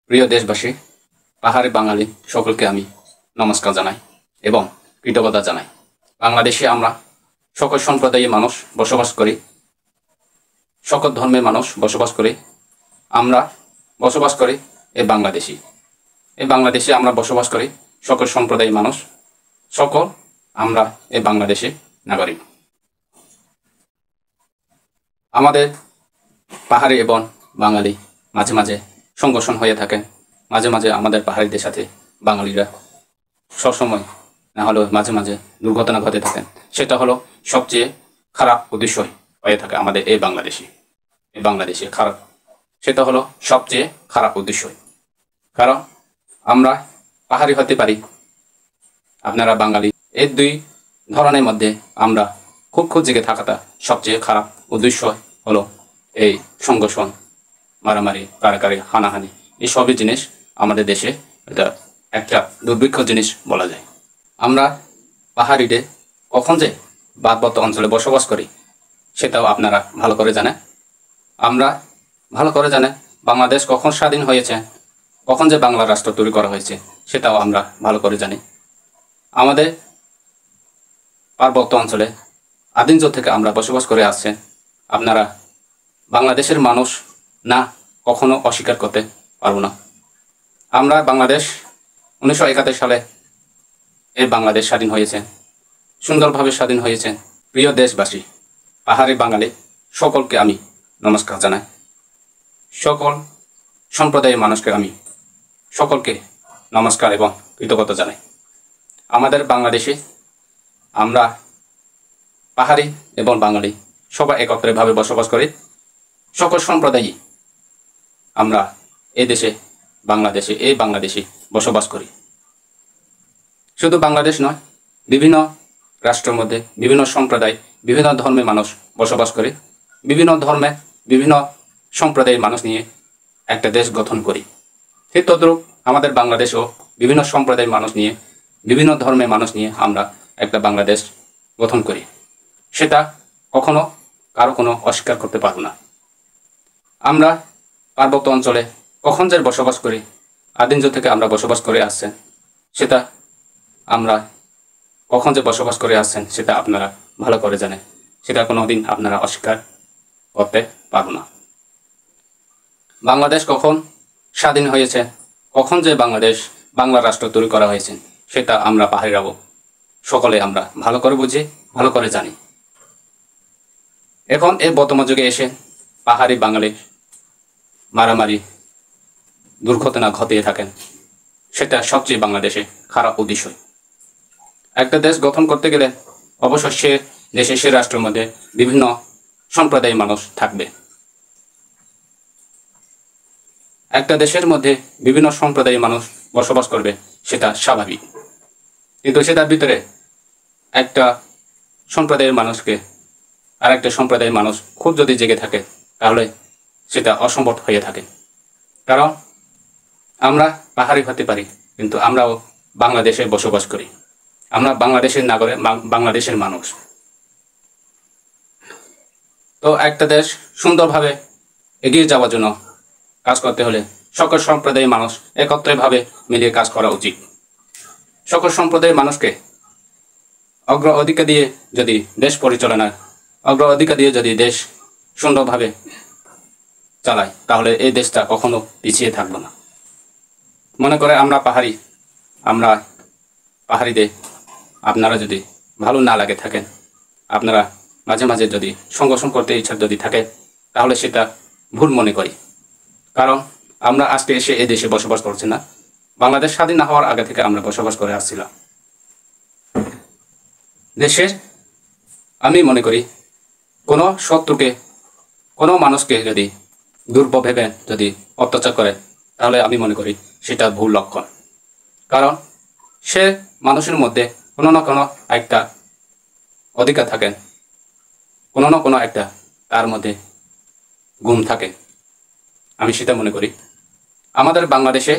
প্রিয় দেশবাসী, পাহাড়ি বাঙালি সকলকে আমি নমস্কার জানাই এবং কৃতজ্ঞতা জানাই। বাংলাদেশে আমরা সকল সম্প্রদায়ের মানুষ বসবাস করি, সকল ধর্মের মানুষ বসবাস করি। আমরা বসবাস করি এই বাংলাদেশে আমরা বসবাস করি সকল সম্প্রদায়ের মানুষ, সকল আমরা এই বাংলাদেশে নাগরিক। আমাদের পাহাড়ি এবং বাঙালি মাঝে মাঝে সংঘর্ষণ হয়ে থাকে। মাঝে মাঝে আমাদের পাহাড়িদের সাথে বাঙালিরা সবসময় না হলেও মাঝে মাঝে দুর্ঘটনা ঘটে থাকেন। সেটা হলো সবচেয়ে খারাপ উদ্দেশ্য হয়ে থাকে আমাদের এই বাংলাদেশে খারাপ। সেটা হলো সবচেয়ে খারাপ উদ্দেশ্য, কারণ আমরা পাহাড়ি হতে পারি, আপনারা বাঙালি। এই দুই ধরনের মধ্যে আমরা খুব জেগে থাকাটা সবচেয়ে খারাপ উদ্দেশ্য হলো এই সংঘর্ষণ, মারামারি, কারাকারি, হানাহানি, এই সবই জিনিস আমাদের দেশে এটা একটা দুর্ভিক্ষ জিনিস বলা যায়। আমরা পাহাড়িদের কখন যে পার্বত্য অঞ্চলে বসবাস করি সেটাও আপনারা ভালো করে জানেন। আমরা ভালো করে জানেন বাংলাদেশ কখন স্বাধীন হয়েছে, কখন যে বাংলা রাষ্ট্র তৈরি করা হয়েছে সেটাও আমরা ভালো করে জানি। আমাদের পার্বত্য অঞ্চলে আদিম যুগ থেকে আমরা বসবাস করে আসছে। আপনারা বাংলাদেশের মানুষ না কখনো অস্বীকার করতে পারবো না। আমরা বাংলাদেশ 1971 সালে এই বাংলাদেশ স্বাধীন হয়েছে, সুন্দরভাবে স্বাধীন হয়েছে। প্রিয় দেশবাসী, পাহাড়ি বাঙালি সকলকে আমি নমস্কার জানাই। সকল সম্প্রদায়ের মানুষকে আমি সকলকে নমস্কার এবং কৃতজ্ঞতা জানাই। আমাদের বাংলাদেশে আমরা পাহাড়ি এবং বাঙালি সবাই একত্রিতভাবে বসবাস করি। সকল সম্প্রদায়ই আমরা এই বাংলাদেশে বসবাস করি। শুধু বাংলাদেশ নয়, বিভিন্ন রাষ্ট্রের মধ্যে বিভিন্ন সম্প্রদায়, বিভিন্ন ধর্মের মানুষ বসবাস করে। বিভিন্ন ধর্মে বিভিন্ন সম্প্রদায়ের মানুষ নিয়ে একটা দেশ গঠন করি। ঠিক তদ্রূপ আমাদের বাংলাদেশও বিভিন্ন সম্প্রদায়ের মানুষ নিয়ে, বিভিন্ন ধর্মের মানুষ নিয়ে আমরা একটা বাংলাদেশ গঠন করি। সেটা কখনো কারো কোনো অস্বীকার করতে পারবো না। আমরা পার্বত্য অঞ্চলে কখন যে বসবাস করি, আদিম যুগ থেকে আমরা বসবাস করে আসছেন, সেটা আমরা কখন যে বসবাস করে আসছেন সেটা আপনারা ভালো করে জানেন। সেটা কোনোদিন আপনারা অস্বীকার করতে পারবো না। বাংলাদেশ কখন স্বাধীন হয়েছে, কখন যে বাংলা রাষ্ট্র তৈরি করা হয়েছে সেটা আমরা পাহাড়িরাও সকলে আমরা ভালো করে বুঝি, ভালো করে জানি। এখন এই বর্তমান যুগে এসে পাহাড়ি বাঙালি মারামারি, দুর্ঘটনা ঘটিয়ে থাকেন, সেটা সবচেয়ে বাংলাদেশে খারাপ উদ্দেশ্য। একটা দেশ গঠন করতে গেলে অবশ্যই সে দেশে, সে রাষ্ট্রের মধ্যে বিভিন্ন সম্প্রদায়ের মানুষ থাকবে। একটা দেশের মধ্যে বিভিন্ন সম্প্রদায়ের মানুষ বসবাস করবে, সেটা স্বাভাবিক। কিন্তু সেটার ভিতরে একটা সম্প্রদায়ের মানুষকে আর একটা সম্প্রদায়ের মানুষ খুব যদি জেগে থাকে তাহলে সেটা অসম্ভব হয়ে থাকে। কারণ আমরা পাহাড়ি হতে পারি, কিন্তু আমরাও বাংলাদেশে বসবাস করি। আমরা বাংলাদেশের নাগরিক, বাংলাদেশের মানুষ। তো একটা দেশ সুন্দরভাবে এগিয়ে যাওয়ার জন্য কাজ করতে হলে সকল সম্প্রদায়ের মানুষ একত্রিতভাবে মিলিয়ে কাজ করা উচিত। সকল সম্প্রদায়ের মানুষকে অগ্রাধিকার দিয়ে যদি দেশ পরিচালনা, অগ্রাধিকার দিয়ে যদি দেশ সুন্দরভাবে চালায় তাহলে এই দেশটা কখনো পিছিয়ে থাকবে না। মনে করে আমরা পাহাড়িদের আপনারা যদি ভালো না লাগে থাকেন, আপনারা মাঝে মাঝে যদি সংঘর্ষণ করতে ইচ্ছা যদি থাকে তাহলে সেটা ভুল মনে করি। কারণ আমরা আজকে এসে এই দেশে বসবাস করছি না, বাংলাদেশ স্বাধীন না হওয়ার আগে থেকে আমরা বসবাস করে আসছিলাম। দেশের আমি মনে করি কোনো শত্রুকে, কোনো মানুষকে যদি দুর্বল ভেবে যদি অত্যাচার করে তাহলে আমি মনে করি সেটা ভুল লক্ষণ। কারণ সে মানুষের মধ্যে কোনো না কোনো একটা অধিকার থাকে, কোনো না কোনো একটা তার মধ্যে গুণ থাকে। আমি সেটা মনে করি আমাদের বাংলাদেশে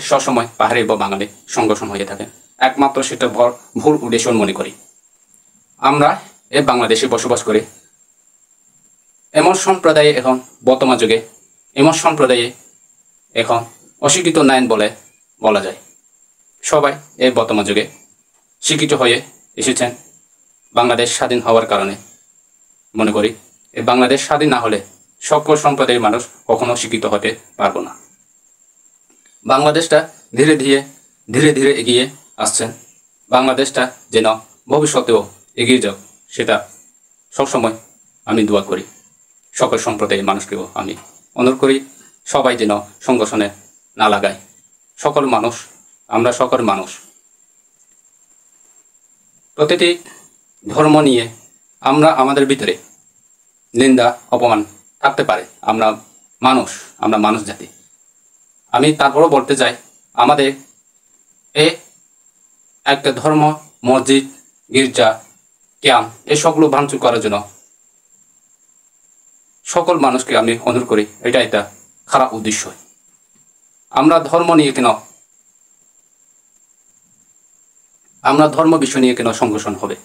সবসময় পাহাড়ি বা বাঙালি সংঘর্ষণ হয়ে থাকে। একমাত্র সেটা ভুল উদ্দেশ্য মনে করি। আমরা এই বাংলাদেশে বসবাস করি, এমন সম্প্রদায় এখন বর্তমান যুগে এমন সম্প্রদায়ে এখন অশিক্ষিত নাইন বলে বলা যায়। সবাই এই বর্তমান যুগে শিক্ষিত হয়ে এসেছেন বাংলাদেশ স্বাধীন হওয়ার কারণে। মনে করি এই বাংলাদেশ স্বাধীন না হলে সকল সম্প্রদায়ের মানুষ কখনো শিক্ষিত হতে পারবো না। বাংলাদেশটা ধীরে ধীরে এগিয়ে আসছেন। বাংলাদেশটা যেন ভবিষ্যতেও এগিয়ে যাক সেটা সবসময় আমি দোয়া করি। সকল সম্প্রদায়ের মানুষকেও আমি অনুরোধ করি সবাই যেন সংগঠনে না লাগায়। সকল মানুষ, আমরা সকল মানুষ, প্রতিটি ধর্ম নিয়ে আমরা আমাদের ভিতরে নিন্দা অপমান থাকতে পারে। আমরা মানুষ জাতি। আমি তারপরও বলতে চাই আমাদের একটা ধর্ম, মসজিদ, গির্জা, ক্যাম্প এসবগুলো ভাঙচুর করার জন্য সকল মানুষকে আমি অনুরোধ করি এটা একটা খারাপ উদ্দেশ্য। আমরা ধর্ম বিষয় নিয়ে কেন সংঘর্ষণ হবে?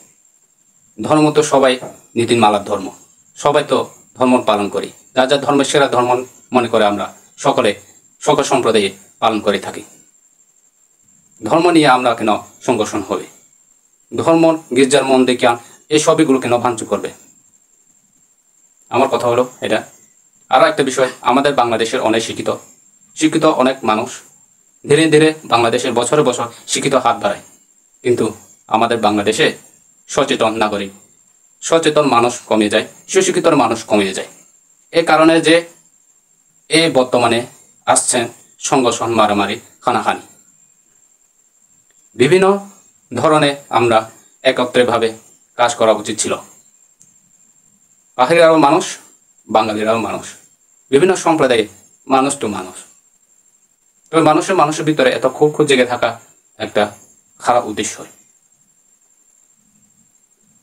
ধর্ম তো সবাই নীতিমালার ধর্ম, সবাই তো ধর্ম পালন করি। যা যা ধর্মের সেরা ধর্ম মনে করে আমরা সকল সম্প্রদায়ে পালন করে থাকি। ধর্ম নিয়ে আমরা কেন সংঘর্ষণ হবে? ধর্ম, গির্জার মন্দির, ক্যাম্প এই সবইগুলো কেন ভাঙচুর করবে? আমার কথা হলো এটা। আরও একটা বিষয়, আমাদের বাংলাদেশের অনেক শিক্ষিত অনেক মানুষ ধীরে ধীরে বাংলাদেশের বছরে বছর শিক্ষিত হাত বাড়ায়, কিন্তু আমাদের বাংলাদেশে সচেতন নাগরিক, সচেতন মানুষ কমে যায়, সুশিক্ষিত মানুষ কমে যায়। এ কারণে যে বর্তমানে আসছেন সংঘর্ষণ, মারামারি, হানাহানি। বিভিন্ন ধরনে আমরা একত্রেভাবে কাজ করা উচিত ছিল। পাহাড়িরাও মানুষ, বাঙালিরাও মানুষ, বিভিন্ন সম্প্রদায়ে মানুষ তো মানুষ। তবে মানুষের ভিতরে এত খুব জেগে থাকা একটা খারাপ উদ্দেশ্য।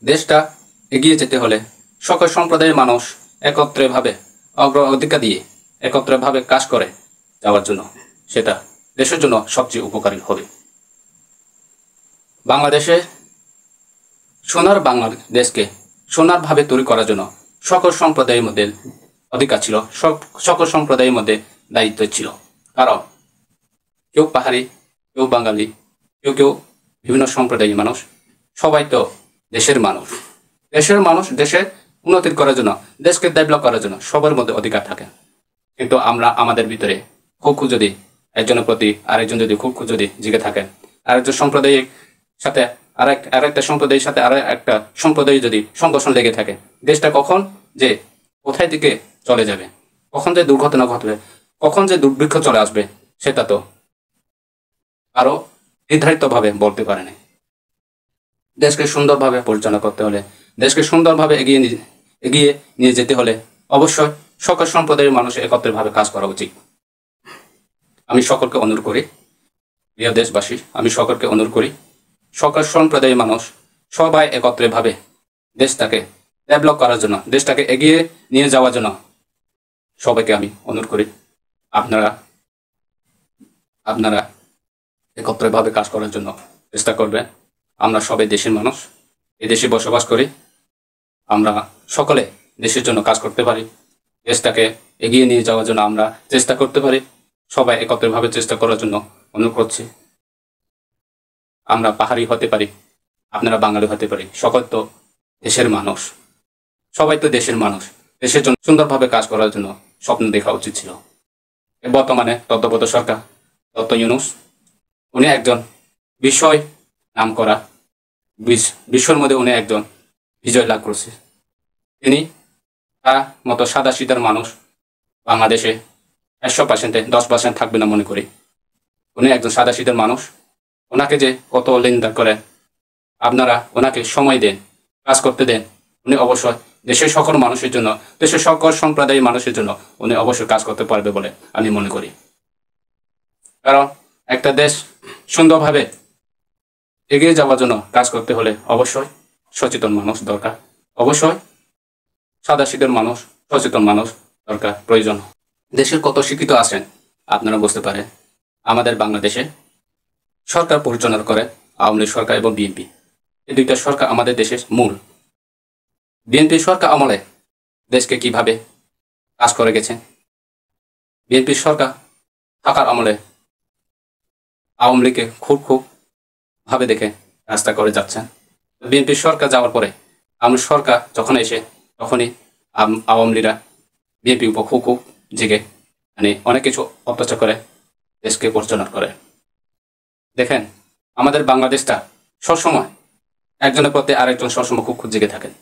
দেশটা এগিয়ে যেতে হলে সকল সম্প্রদায়ের মানুষ একত্রেভাবে অগ্রাধিকার দিয়ে একত্রেভাবে কাজ করে যাওয়ার জন্য সেটা দেশের জন্য সবচেয়ে উপকারী হবে। বাংলাদেশকে সোনারভাবে তৈরি করার জন্য সকল সম্প্রদায়ের মধ্যে অধিকার ছিল, সকল সম্প্রদায়ের মধ্যে দায়িত্ব ছিল। কারণ কেউ পাহাড়ি, কেউ বাঙালি, কেউ বিভিন্ন সম্প্রদায়ের মানুষ, সবাই তো দেশের মানুষ। দেশের উন্নতি করার জন্য, দেশকে ডেভেলপ করার জন্য সবার মধ্যে অধিকার থাকে। কিন্তু আমরা আমাদের ভিতরে খুব যদি একজনের প্রতি আরেকজন যদি খুব যদি জেগে থাকেন, আরেকজন সম্প্রদায়ের সাথে আরেকটা সম্প্রদায়ের সাথে একটা সম্প্রদায় যদি সংঘর্ষণ লেগে থাকে, দেশটা কখন যে কোথায় দিকে চলে যাবে, কখন যে দুর্ঘটনা ঘটবে, কখন যে দুর্ভিক্ষ চলে আসবে সেটা তো আরো নির্ধারিতভাবে বলতে পারে না। দেশকে সুন্দরভাবে পরিচালনা করতে হলে, দেশকে সুন্দরভাবে এগিয়ে নিয়ে যেতে হলে অবশ্যই সকল সম্প্রদায়ের মানুষের একত্রিতভাবে কাজ করা উচিত। আমি সকলকে অনুরোধ করি, প্রিয় দেশবাসী, আমি সকলকে অনুরোধ করি সকল সম্প্রদায়ের মানুষ সবাই একত্রিতভাবে দেশটাকে ডেভেলপ করার জন্য, দেশটাকে এগিয়ে নিয়ে যাওয়ার জন্য সবাইকে আমি অনুরোধ করি আপনারা একত্রিতভাবে কাজ করার জন্য চেষ্টা করবেন। আমরা সবাই দেশের মানুষ, এই দেশে বসবাস করি। আমরা সকলে দেশের জন্য কাজ করতে পারি, দেশটাকে এগিয়ে নিয়ে যাওয়ার জন্য আমরা চেষ্টা করতে পারি। সবাই একত্রিতভাবে চেষ্টা করার জন্য অনুরোধ করছি। আমরা পাহাড়ি হতে পারি, আপনারা বাঙালি হতে পারি, সকল তো দেশের মানুষ, সবাই তো দেশের মানুষ। দেশের জন্য সুন্দরভাবে কাজ করার জন্য স্বপ্ন দেখা উচিত ছিল। বর্তমানে তত্ত্বাবধায়ক সরকার ডক্টর ইউনূস, উনি একজন বিষয় নাম করা, বিশ্বের মধ্যে উনি একজন বিজয় লাভ করছে। তিনি তার মতো সাদা সিধার মানুষ বাংলাদেশে 100%-এ 10% থাকবে না মনে করি। উনি একজন সাদা সিধার মানুষ, ওনাকে যে কত লেনদেন করে, আপনারা ওনাকে সময় দেন, কাজ করতে দেন। উনি অবশ্যই দেশের সকল মানুষের জন্য, দেশের সকল সম্প্রদায়ের মানুষের জন্য উনি অবশ্যই কাজ করতে পারবে বলে আমি মনে করি। কারণ একটা দেশ সুন্দরভাবে এগিয়ে যাওয়ার জন্য কাজ করতে হলে অবশ্যই সচেতন মানুষ দরকার, অবশ্যই সাদাসিধের মানুষ, সচেতন মানুষ দরকার, প্রয়োজন। দেশের কত শিক্ষিত আছেন আপনারা বুঝতে পারেন। আমাদের বাংলাদেশে সরকার পরিচালনা করে আওয়ামী লীগ সরকার এবং বিএনপি, এই দুইটা সরকার আমাদের দেশের মূল। বিএনপি সরকার আমলে দেশকে কিভাবে কাজ করে গেছে বিএনপির সরকার থাকার আমলে আওয়ামী লীগকে খুব ভাবে দেখে রাস্তা করে যাচ্ছেন। বিএনপির সরকার যাওয়ার পরে আওয়ামী সরকার যখন এসে তখনই আওয়ামী লীগরা বিএনপির উপর খুব জেগে মানে অনেক কিছু অত্যাচার করে দেশকে পরিচালনা করে। দেখেন আমাদের বাংলাদেশটা সবসময় একজনের প্রতি আরেকজন সবসময় খুব জেগে থাকেন।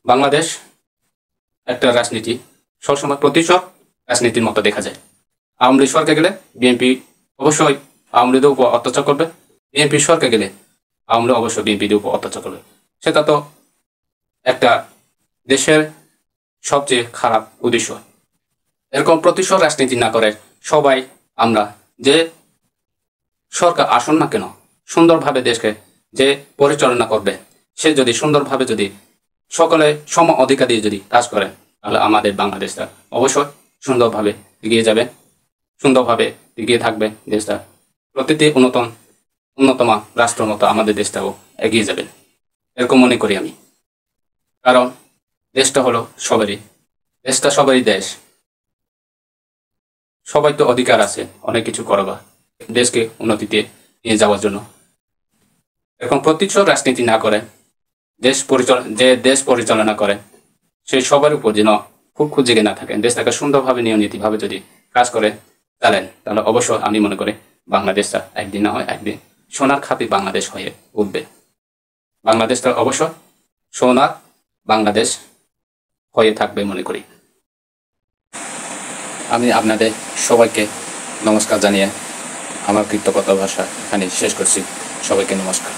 বাংলাদেশ একটা রাজনীতি সবসময় প্রতিশোধ রাজনীতির মতো দেখা যায়। আওয়ামী লীগ সরকার গেলে বিএনপি অবশ্যই আওয়ামী লীগের উপর অত্যাচার করবে, বিএনপি সরকার গেলে আওয়ামী লীগ অবশ্যই বিএনপির উপর অত্যাচার করবে। সেটা তো একটা দেশের সবচেয়ে খারাপ উদ্দেশ্য। এরকম প্রতিশোধ রাজনীতি না করে সবাই আমরা যে সরকার আসুন না কেন সুন্দরভাবে দেশকে যে পরিচালনা করবে, সে যদি সুন্দরভাবে যদি সকলে সম অধিকার দিয়ে যদি কাজ করে, তাহলে আমাদের বাংলাদেশটা অবশ্যই সুন্দরভাবে এগিয়ে যাবে, সুন্দরভাবে এগিয়ে থাকবে। দেশটা প্রতিটি উন্নতম রাষ্ট্রের মতো আমাদের দেশটাও এগিয়ে যাবে, এরকম মনে করি আমি। কারণ দেশটা হলো সবারই, দেশটা সবারই দেশ, সবাই তো অধিকার আছে অনেক কিছু করবা দেশকে উন্নতিতে নিয়ে যাওয়ার জন্য। এখন প্রতিশোধ রাজনীতি না করে দেশ পরিচালনা করে সেই সবার উপর যেন খুব জেগে না থাকেন, দেশটাকে সুন্দরভাবে নিয়মনীতিভাবে যদি কাজ করে চালেন, তাহলে অবশ্যই আমি মনে করি বাংলাদেশটা একদিন না হয় একদিন সোনার খাঁটি বাংলাদেশ হয়ে উঠবে। বাংলাদেশটা অবশ্যই সোনার বাংলাদেশ হয়ে থাকবে মনে করি। আমি আপনাদের সবাইকে নমস্কার জানিয়ে আমার কৃতজ্ঞতা ভাষা এখানে শেষ করছি। সবাইকে নমস্কার।